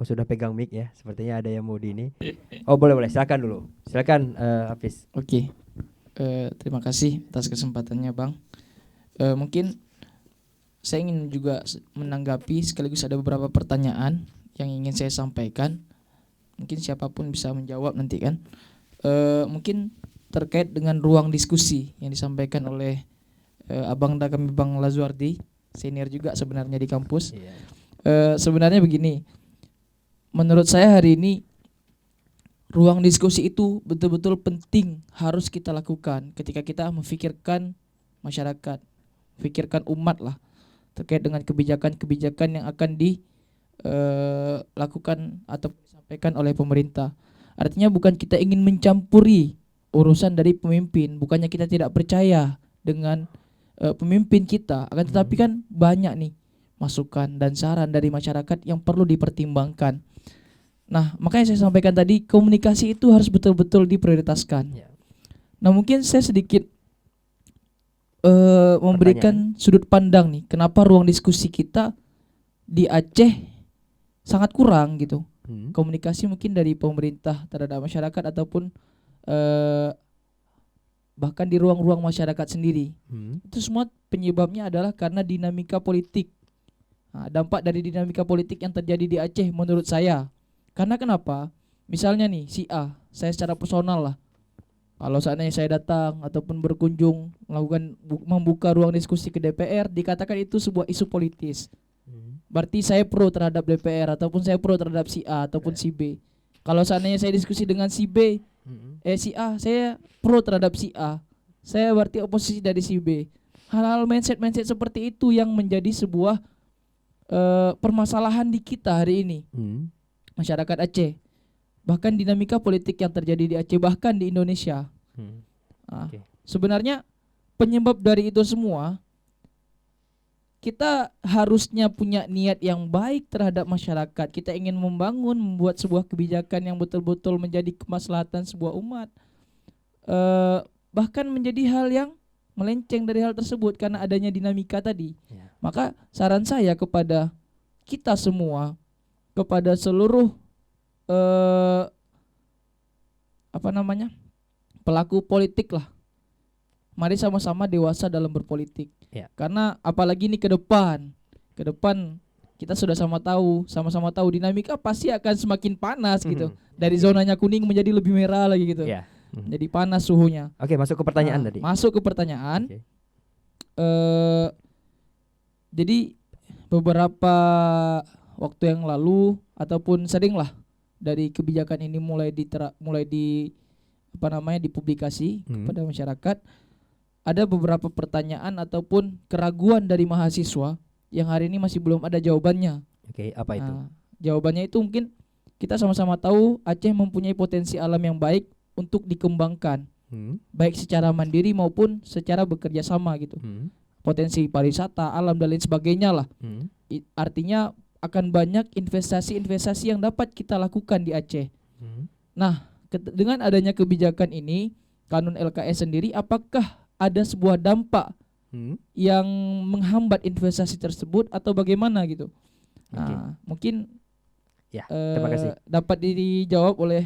Oh sudah pegang mic ya. Sepertinya ada yang mau di ini. Oh boleh silakan dulu. Silakan Hafiz. Oke, terima kasih atas kesempatannya Bang. Mungkin saya ingin juga menanggapi sekaligus ada beberapa pertanyaan yang ingin saya sampaikan. Mungkin siapapun bisa menjawab nanti kan. Mungkin terkait dengan ruang diskusi yang disampaikan oleh Abang kami Bang Lazuardi, senior juga sebenarnya di kampus. Sebenarnya begini, menurut saya hari ini ruang diskusi itu betul-betul penting harus kita lakukan ketika kita memikirkan masyarakat, pikirkan umat lah terkait dengan kebijakan-kebijakan yang akan dilakukan atau disampaikan oleh pemerintah. Artinya bukan kita ingin mencampuri urusan dari pemimpin, bukannya kita tidak percaya dengan pemimpin kita, akan tetapi kan banyak nih masukan dan saran dari masyarakat yang perlu dipertimbangkan. Nah, makanya saya sampaikan tadi komunikasi itu harus betul-betul diprioritaskan. Nah, mungkin saya sedikit memberikan sudut pandang nih, kenapa ruang diskusi kita di Aceh sangat kurang gitu. Komunikasi mungkin dari pemerintah terhadap masyarakat ataupun bahkan di ruang-ruang masyarakat sendiri. Itu semua penyebabnya adalah karena dinamika politik. Nah, dampak dari dinamika politik yang terjadi di Aceh menurut saya. Karena kenapa? Misalnya nih si A, saya secara personal lah, kalau seandainya saya datang ataupun berkunjung melakukan membuka ruang diskusi ke DPR, dikatakan itu sebuah isu politis. Berarti saya pro terhadap DPR ataupun saya pro terhadap si A ataupun si B. Kalau seandainya saya diskusi dengan si B, si A, saya pro terhadap si A, saya berarti oposisi dari si B. Hal-hal mindset seperti itu yang menjadi sebuah permasalahan di kita hari ini, masyarakat Aceh. Bahkan dinamika politik yang terjadi di Aceh, bahkan di Indonesia. Sebenarnya penyebab dari itu semua, kita harusnya punya niat yang baik terhadap masyarakat. Kita ingin membuat sebuah kebijakan yang betul-betul menjadi kemaslahatan sebuah umat. Bahkan menjadi hal yang melenceng dari hal tersebut karena adanya dinamika tadi. Maka saran saya kepada kita semua, kepada seluruh pelaku politik lah, mari sama-sama dewasa dalam berpolitik. Karena apalagi ini ke depan kita sudah sama-sama tahu dinamika pasti akan semakin panas gitu. Dari zonanya kuning menjadi lebih merah lagi gitu. Jadi panas suhunya. Oke, masuk ke pertanyaan tadi. Masuk ke pertanyaan. Jadi beberapa waktu yang lalu ataupun sering lah dari kebijakan ini mulai dipublikasi kepada masyarakat, ada beberapa pertanyaan ataupun keraguan dari mahasiswa yang hari ini masih belum ada jawabannya. Oke, apa itu? Jawabannya itu mungkin kita sama-sama tahu Aceh mempunyai potensi alam yang baik untuk dikembangkan, baik secara mandiri maupun secara bekerja sama gitu. Potensi pariwisata, alam dan lain sebagainya lah. Artinya akan banyak investasi-investasi yang dapat kita lakukan di Aceh. Nah, dengan adanya kebijakan ini, kanun LKS sendiri, apakah ada sebuah dampak yang menghambat investasi tersebut atau bagaimana gitu? Nah, mungkin terima kasih. dapat dijawab oleh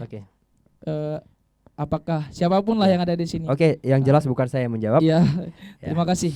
apakah siapapun lah yang ada di sini. Oke, yang jelas bukan saya yang menjawab. Iya, terima kasih.